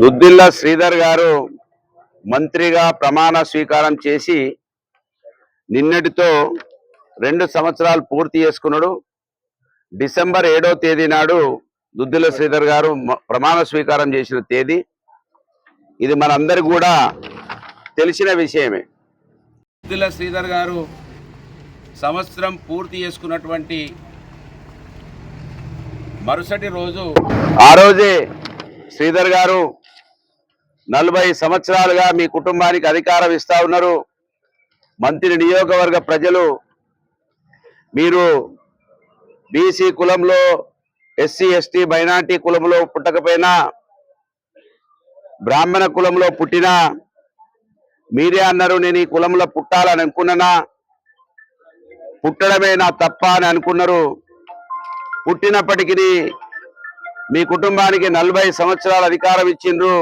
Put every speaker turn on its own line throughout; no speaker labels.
దుద్దిల్ల శ్రీధర్ గారు మంత్రిగా ప్రమాణ స్వీకారం చేసి నిన్నటితో 2 సంవత్సరాలు పూర్తి చేసుకున్నాడు. డిసెంబర్ 7వ తేదీ నాడు దుద్దిల్ల శ్రీధర్ గారు ప్రమాణ స్వీకారం చేసిన తేదీ. ఇది మనందరికీ కూడా తెలిసిన విషయమే. దుద్దిల్ల శ్రీధర్ గారు సంవత్సరం పూర్తి చేసుకున్నటువంటి మరుసటి రోజు ఆ రోజే శ్రీధర్ గారు 40 సంవత్సరాలుగా మీ కుటుంబానికి అధికారం ఇస్తా ఉన్నారు. మంత్రి నియోజకవర్గ ప్రజలు మీరు బీసీ కులంలో, ఎస్సీ ఎస్టీ మైనార్టీ కులంలో పుట్టకపోయినా, బ్రాహ్మణ కులంలో పుట్టినా మీరే అన్నారు నేను ఈ కులంలో పుట్టాలని అనుకున్నానా, పుట్టడమే నా తప్ప అని అనుకున్నారు. పుట్టినప్పటికీ మీ కుటుంబానికి 40 సంవత్సరాల అధికారం ఇచ్చిండ్రు.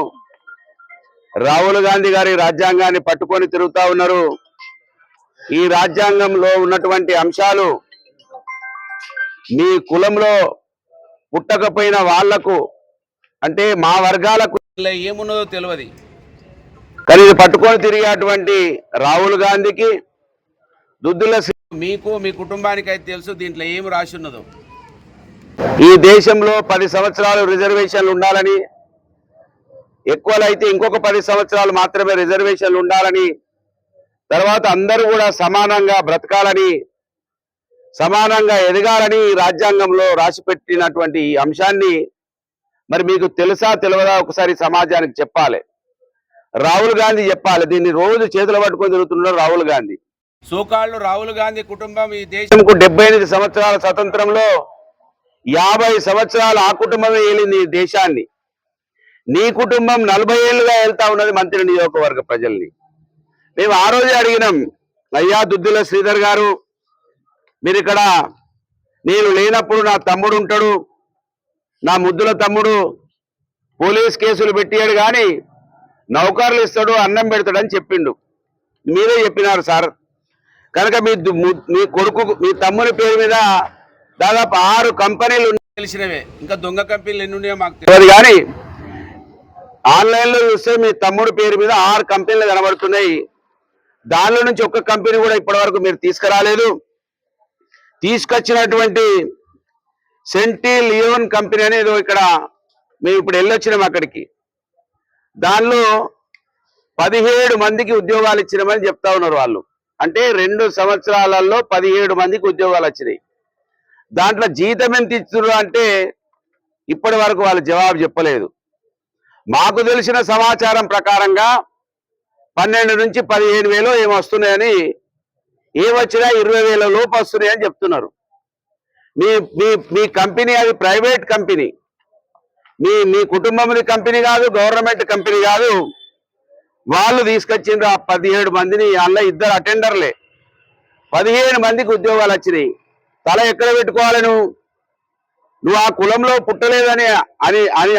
రాహుల్ గాంధీ గారి రాజ్యాంగాన్ని పట్టుకొని తిరుగుతా ఉన్నారు. ఈ రాజ్యాంగంలో ఉన్నటువంటి అంశాలు మీ కులంలో పుట్టకపోయిన వాళ్లకు, అంటే మా వర్గాలకు ఏమున్నదో తెలియదు. కానీ ఇది పట్టుకొని తిరిగేటువంటి రాహుల్ గాంధీకి, దుద్దిల్ల మీకు మీ కుటుంబానికి అయితే తెలుసు దీంట్లో ఏమి రాసి ఉన్నదో. ఈ దేశంలో 10 సంవత్సరాలు రిజర్వేషన్లు ఉండాలని, ఎక్కువలైతే ఇంకొక 10 సంవత్సరాలు మాత్రమే రిజర్వేషన్లు ఉండాలని, తర్వాత అందరూ కూడా సమానంగా బ్రతకాలని, సమానంగా ఎదగాలని రాజ్యాంగంలో రాసిపెట్టినటువంటి ఈ అంశాన్ని మరి మీకు తెలుసా తెలియదా ఒకసారి సమాజానికి చెప్పాలి. రాహుల్ గాంధీ చెప్పాలి. దీన్ని రోజు చేతులు పట్టుకొని తిరుగుతున్నాడు రాహుల్ గాంధీ. సోకాళ్ళు రాహుల్ గాంధీ కుటుంబం ఈ దేశంకు 78 సంవత్సరాల స్వతంత్రంలో 50 సంవత్సరాలు ఆ కుటుంబమే ఏలింది ఈ దేశాన్ని. నీ కుటుంబం 40 ఏళ్ళుగా వెళ్తా ఉన్నది మంత్రి నియోజకవర్గ ప్రజల్ని. మేము ఆ రోజే అడిగినాం, అయ్యా దుద్దిల్ల శ్రీధర్ గారు, మీరు ఇక్కడ నేను లేనప్పుడు నా తమ్ముడు ఉంటాడు, నా ముద్దుల తమ్ముడు పోలీస్ కేసులు పెట్టాడు కానీ నౌకర్లు ఇస్తాడు, అన్నం పెడతాడని చెప్పిండు. మీరే చెప్పినారు సార్. కనుక మీ కొడుకు, మీ తమ్ముని పేరు మీద దాదాపు 6 కంపెనీలు తెలిసినవే, ఇంకా దొంగ కంపెనీలు ఎన్ని ఉన్నాయో మాకు తెలియదు. కానీ ఆన్లైన్లో చూస్తే మీ తమ్ముడు పేరు మీద 6 కంపెనీలు కనబడుతున్నాయి. దానిలో నుంచి ఒక్క కంపెనీ కూడా ఇప్పటి వరకు మీరు తీసుకురాలేదు. తీసుకొచ్చినటువంటి సెంటీ లియోన్ కంపెనీ అనేది ఇక్కడ మేము ఇప్పుడు వెళ్ళొచ్చినాం అక్కడికి. దానిలో 17 మందికి ఉద్యోగాలు ఇచ్చినామని చెప్తా ఉన్నారు వాళ్ళు. అంటే 2 సంవత్సరాలలో 17 మందికి ఉద్యోగాలు వచ్చినాయి. దాంట్లో జీతం ఎంత ఇస్తున్నారు అంటే ఇప్పటి వరకు వాళ్ళు జవాబు చెప్పలేదు. మాకు తెలిసిన సమాచారం ప్రకారంగా 12 నుంచి 15 వేలు ఏమో వస్తున్నాయని, ఏమొచ్చినా 20,000 లోపు వస్తున్నాయని చెప్తున్నారు. మీ కంపెనీ అది ప్రైవేట్ కంపెనీ, మీ కుటుంబంది కంపెనీ కాదు, గవర్నమెంట్ కంపెనీ కాదు. వాళ్ళు తీసుకొచ్చిండ్రు ఆ 17 మందిని. అందులో 2 అటెండర్లే. 15 మందికి ఉద్యోగాలు వచ్చినాయి. తల ఎక్కడ పెట్టుకోవాలి? నువ్వు ఆ కులంలో పుట్టలేదని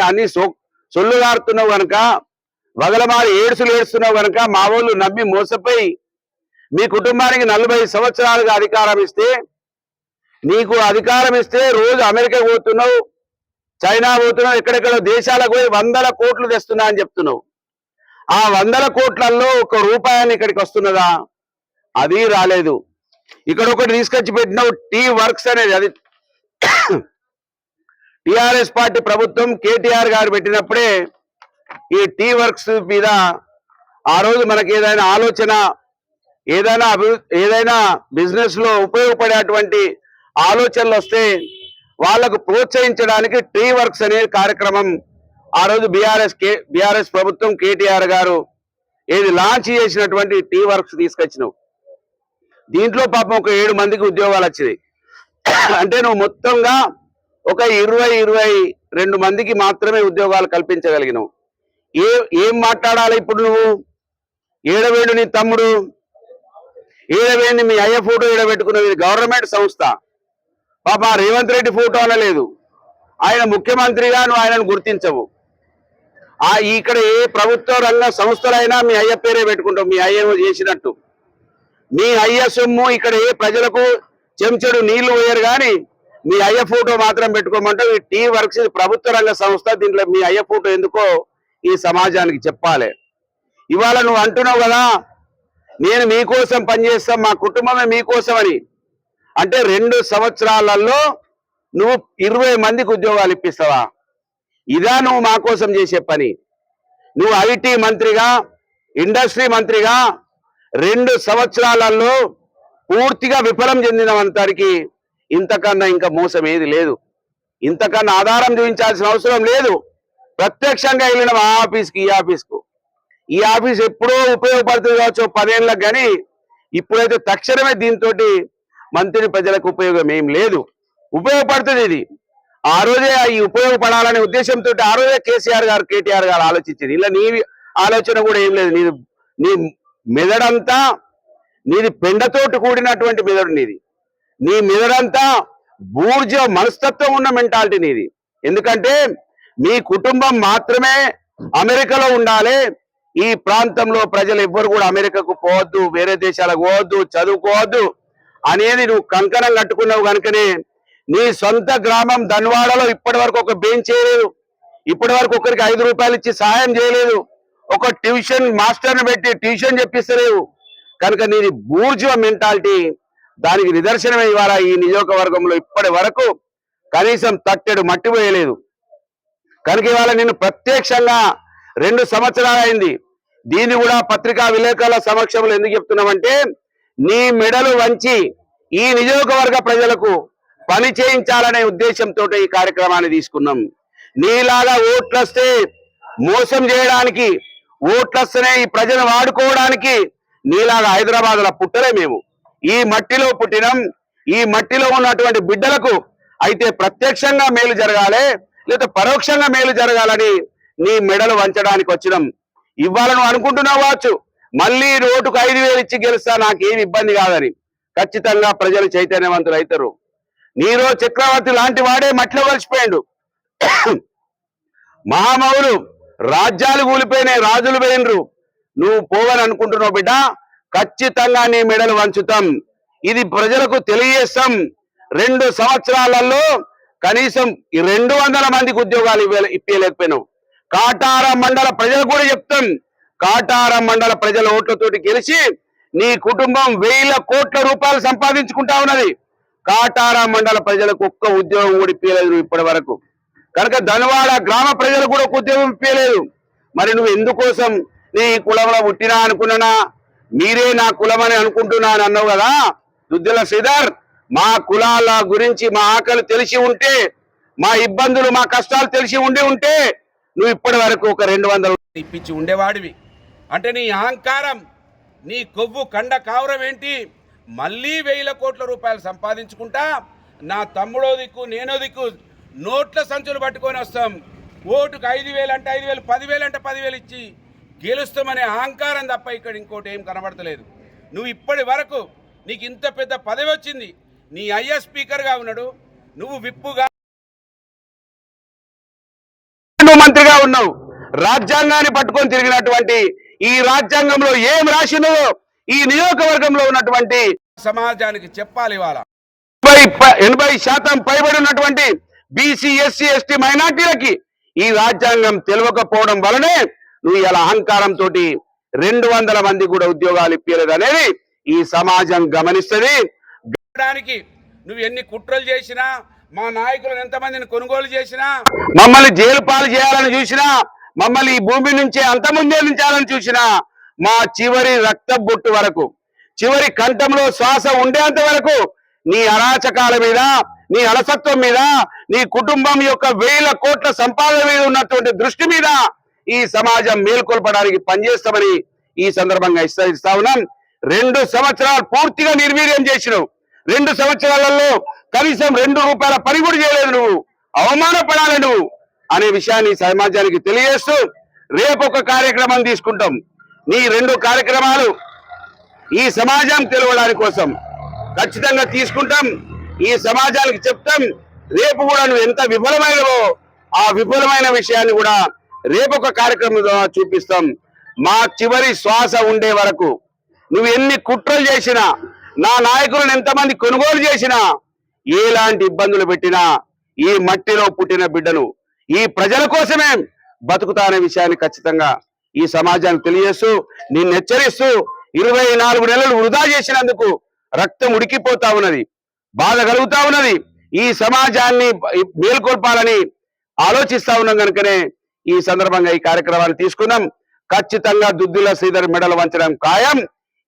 అని సొల్లుగారుతున్నావు కనుక, వగలమారి ఏడుస్తున్నావు కనుక మా వాళ్ళు నమ్మి మోసపోయి మీ కుటుంబానికి 40 సంవత్సరాలుగా అధికారం ఇస్తే, నీకు అధికారం ఇస్తే రోజు అమెరికా పోతున్నావు, చైనా పోతున్నావు, ఎక్కడెక్కడో దేశాలకు పోయి 100 కోట్లు తెస్తున్నా అని చెప్తున్నావు. ఆ 100 కోట్లలో ₹1 ఇక్కడికి వస్తున్నదా? అది రాలేదు. ఇక్కడ ఒకటి తీసుకొచ్చి పెట్టినావు, టీ వర్క్స్ అనేది. అది టిఆర్ఎస్ పార్టీ ప్రభుత్వం కేటీఆర్ గారు పెట్టినప్పుడే ఈ టీ వర్క్స్ మీద ఆ రోజు మనకి ఏదైనా ఆలోచన, ఏదైనా బిజినెస్ లో ఉపయోగపడేటువంటి ఆలోచనలు వస్తే వాళ్లకు ప్రోత్సహించడానికి టీ వర్క్స్ అనే కార్యక్రమం ఆ రోజు బీఆర్ఎస్ ప్రభుత్వం కేటీఆర్ గారు లాంచ్ చేసినటువంటి టీ వర్క్స్ తీసుకొచ్చినావు. దీంట్లో పాపం ఒక 7 మందికి ఉద్యోగాలు వచ్చినాయి. అంటే నువ్వు మొత్తంగా ఒక 22 మందికి మాత్రమే ఉద్యోగాలు కల్పించగలిగినావు. ఏం మాట్లాడాలి ఇప్పుడు? నువ్వు ఏడవేడు నీ తమ్ముడు, ఏడవేడిని మీ అయ్య ఫోటో ఏడబెట్టుకున్నది గవర్నమెంట్ సంస్థ. పాప రేవంత్ రెడ్డి ఫోటో అనలేదు. ఆయన ముఖ్యమంత్రిగా నువ్వు ఆయనను గుర్తించవు. ఇక్కడ ఏ ప్రభుత్వ రంగ సంస్థలైనా మీ అయ్య పేరే పెట్టుకుంటావు, మీ అయ్య చేసినట్టు. మీ అయ్య సొమ్ము ఇక్కడ ఏ ప్రజలకు చెంచడు నీళ్లు పోయారు కానీ మీ అయ్య ఫోటో మాత్రం పెట్టుకోమంటే ఈ టీ వర్క్స్ ఇది ప్రభుత్వ రంగ సంస్థ, దీంట్లో మీ అయ్య ఫోటో ఎందుకో ఈ సమాజానికి చెప్పాలి. ఇవాళ నువ్వు అంటున్నావు కదా నేను మీకోసం పనిచేస్తాం, మా కుటుంబమే మీకోసం అని. అంటే 2 సంవత్సరాలలో నువ్వు 20 మందికి ఉద్యోగాలు ఇప్పిస్తావా? ఇదా నువ్వు మా కోసం చేసే పని? నువ్వు ఐటీ మంత్రిగా, ఇండస్ట్రీ మంత్రిగా 2 సంవత్సరాలలో పూర్తిగా విఫలం చెందినవంతరికి ఇంతకన్నా ఇంకా మోసం ఏది లేదు. ఇంతకన్నా ఆధారం చూపించాల్సిన అవసరం లేదు. ప్రత్యక్షంగా వెళ్ళిన ఆ ఆఫీస్కి ఈ ఆఫీస్కు, ఈ ఆఫీస్ ఎప్పుడో ఉపయోగపడుతుంది కావచ్చు 10 ఏళ్ళకి, కానీ ఇప్పుడైతే తక్షణమే దీంతో మంత్రి ప్రజలకు ఉపయోగం ఏం లేదు. ఉపయోగపడుతుంది ఇది. ఆ రోజే ఈ ఉపయోగపడాలనే ఉద్దేశంతో ఆ రోజే కేసీఆర్ గారు కేటీఆర్ గారు ఆలోచించింది. ఇలా నీ ఆలోచన కూడా ఏం లేదు. నీ మెదడంతా నీది పెండతోటి కూడినటువంటి మెదడు నీది. నీ మెదడంతా బూర్జ మనస్తత్వం ఉన్న మెంటాలిటీ నీది. ఎందుకంటే మీ కుటుంబం మాత్రమే అమెరికాలో ఉండాలి, ఈ ప్రాంతంలో ప్రజలు ఎవ్వరు కూడా అమెరికాకు పోవద్దు, వేరే దేశాలకు పోవద్దు, చదువుకోవద్దు అనేది నువ్వు కంకణం కట్టుకున్నావు. కనుకనే నీ సొంత గ్రామం ధన్వాడలో ఇప్పటి వరకు ఒక బెంచ్ చేయలేదు, ఇప్పటి వరకు ఒకరికి 5 రూపాయలు ఇచ్చి సహాయం చేయలేదు, ఒక ట్యూషన్ మాస్టర్ని పెట్టి ట్యూషన్ చెప్పిస్తలేవు. కనుక నీది బూర్జువ మెంటాలిటీ, దానికి నిదర్శనమే ఇవాళ ఈ నియోజకవర్గంలో ఇప్పటి వరకు కనీసం తట్టెడు మట్టి పోయలేదు. కనుక ఇవాళ నిన్ను ప్రత్యక్షంగా 2 సంవత్సరాలు అయింది. దీన్ని కూడా పత్రికా విలేకరుల సమక్షంలో ఎందుకు చెప్తున్నామంటే నీ మెడలు వంచి ఈ నియోజకవర్గ ప్రజలకు పని చేయించాలనే ఉద్దేశంతో ఈ కార్యక్రమాన్ని తీసుకున్నాం. నీలాగా ఓట్లొస్తే మోసం చేయడానికి, ఓట్లొస్తేనే ఈ ప్రజలు వాడుకోవడానికి నీలాగా హైదరాబాద్లో పుట్టలే మేము. ఈ మట్టిలో పుట్టినం. ఈ మట్టిలో ఉన్నటువంటి బిడ్డలకు అయితే ప్రత్యక్షంగా మేలు జరగాలి, లేదా పరోక్షంగా మేలు జరగాలని నీ మెడలు వంచడానికి వచ్చినాం. ఇవాళ నువ్వు అనుకుంటున్నావు కావచ్చు మళ్ళీ ఓటుకు 5,000 ఇచ్చి గెలుస్తా, నాకేమి ఇబ్బంది కాదని. ఖచ్చితంగా ప్రజలు చైతన్యవంతులు అవుతారు. నీరో చక్రవర్తి లాంటి వాడే మట్టిలో కలిసిపోయాడు. మహామౌలు రాజ్యాలు కూలిపోయినాయి, రాజులు పోయినరు. నువ్వు పోవని అనుకుంటున్నావు బిడ్డ, ఖచ్చితంగా నీ మెడలు వంచుతాం. ఇది ప్రజలకు తెలియజేస్తాం. 2 సంవత్సరాలలో కనీసం 200 మందికి ఉద్యోగాలు ఇప్పలేకపోయినావు. కాటారం మండల ప్రజలు కూడా చెప్తాం, కాటారం మండల ప్రజల ఓట్లతోటి గెలిచి నీ కుటుంబం 1,000 కోట్ల రూపాయలు సంపాదించుకుంటా ఉన్నది. కాటారం మండల ప్రజలకు ఒక్క ఉద్యోగం కూడా ఇప్పలేదు ఇప్పటి వరకు. కనుక ధనవాడ గ్రామ ప్రజలకు కూడా ఒక ఉద్యోగం ఇప్పలేదు. మరి నువ్వు ఎందుకోసం నీ కులంలో పుట్టినా అనుకున్నానా, మీరే నా కులం అని అనుకుంటున్నా అని అన్నావు కదా దుద్దిల శ్రీధర్. మా కులాల గురించి మా ఆకలి తెలిసి ఉంటే, మా ఇబ్బందులు మా కష్టాలు తెలిసి ఉంటే నువ్వు ఇప్పటి వరకు ఒక 200 ఇప్పించి ఉండేవాడివి. అంటే నీ అహంకారం, నీ కొవ్వు కండ కావరం ఏంటి? మళ్ళీ 1,000 కోట్ల రూపాయలు సంపాదించుకుంటా నా తమ్ముడో దిక్కు నేనో దిక్కు నోట్ల సంచులు పట్టుకొని వస్తాం, ఓటుకు 5,000 అంటే 5,000, 10,000 అంటే 10,000 ఇచ్చి గెలుస్తామనే అహంకారం తప్ప ఇక్కడ ఇంకోటి ఏం కనబడతలేదు. నువ్వు ఇప్పటి వరకు నీకు ఇంత పెద్ద పదవి వచ్చింది, నీ అయ్య స్పీకర్గా ఉన్నాడు, నువ్వు విప్పుగా మంత్రిగా ఉన్నావు. రాజ్యాంగాన్ని పట్టుకొని తిరిగినటువంటి ఈ రాజ్యాంగంలో ఏం రాసినో ఈ నియోజకవర్గంలో ఉన్నటువంటి సమాజానికి చెప్పాలి. ఇవాళ 80% పైబడి ఉన్నటువంటి బీసీ, ఎస్సీ, ఎస్టీ మైనార్టీలకి ఈ రాజ్యాంగం తెలియకపోవడం వలనే నువ్వు ఇలా అహంకారంతో 200 మంది కూడా ఉద్యోగాలు ఇప్పలేదు అనేది ఈ సమాజం గమనిస్తుంది. నువ్వు ఎన్ని కుట్రలు చేసినా, మా నాయకులను ఎంతమందిని కొనుగోలు చేసినా, మమ్మల్ని జైలు పాలు చేయాలని చూసినా, మమ్మల్ని ఈ భూమి నుంచే అంతమొందించాలని చూసినా, మా చివరి రక్త బొట్టు వరకు, చివరి కంఠంలో శ్వాస ఉండేంత వరకు నీ అరాచకాల మీద, నీ అలసత్వం మీద, నీ కుటుంబం యొక్క 1,000 కోట్ల సంపాదన మీద ఉన్నటువంటి దృష్టి మీద ఈ సమాజం మేల్కొల్పడానికి పనిచేస్తామని ఈ సందర్భంగా ఇస్తా ఉన్నాం. 2 సంవత్సరాలు పూర్తిగా నిర్వీర్యం చేసినావు. 2 సంవత్సరాలలో కనీసం 2 రూపాయల పని కూడా చేయలేదు. నువ్వు అవమానపడాలి నువ్వు అనే విషయాన్ని సమాజానికి తెలియజేస్తూ రేపు ఒక కార్యక్రమం తీసుకుంటాం. నీ 2 కార్యక్రమాలు ఈ సమాజం తెలవడానికి కోసం ఖచ్చితంగా తీసుకుంటాం. ఈ సమాజానికి చెప్తాం. రేపు కూడా నువ్వు ఎంత విఫలమైనవో ఆ విఫలమైన విషయాన్ని కూడా రేపు ఒక కార్యక్రమం ద్వారా చూపిస్తాం. మా చివరి శ్వాస ఉండే వరకు నువ్వు ఎన్ని కుట్రలు చేసినా, నా నాయకులను ఎంతమంది కొనుగోలు చేసినా ఎలాంటి ఇబ్బందులు పెట్టినా ఈ మట్టిలో పుట్టిన బిడ్డను ఈ ప్రజల కోసమే బతుకుతా అనే విషయాన్ని ఖచ్చితంగా ఈ సమాజానికి తెలియజేస్తూ నిన్ను హెచ్చరిస్తూ 24 నెలలు వృధా చేసినందుకు రక్తం ఉడికిపోతా ఉన్నది, బాధ కలుగుతా ఉన్నది. ఈ సమాజాన్ని మేల్కొల్పాలని ఆలోచిస్తా ఉన్నాం కనుకనే ఈ సందర్భంగా ఈ కార్యక్రమాన్ని తీసుకున్నాం. ఖచ్చితంగా దుద్దిల శ్రీధర్ మెడలు వంచడం ఖాయం,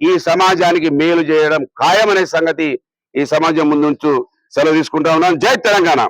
ఈ సమాజానికి మేలు చేయడం ఖాయం అనే సంగతి ఈ సమాజం ముందుంచు సెలవు తీసుకుంటా ఉన్నాం. జై తెలంగాణ.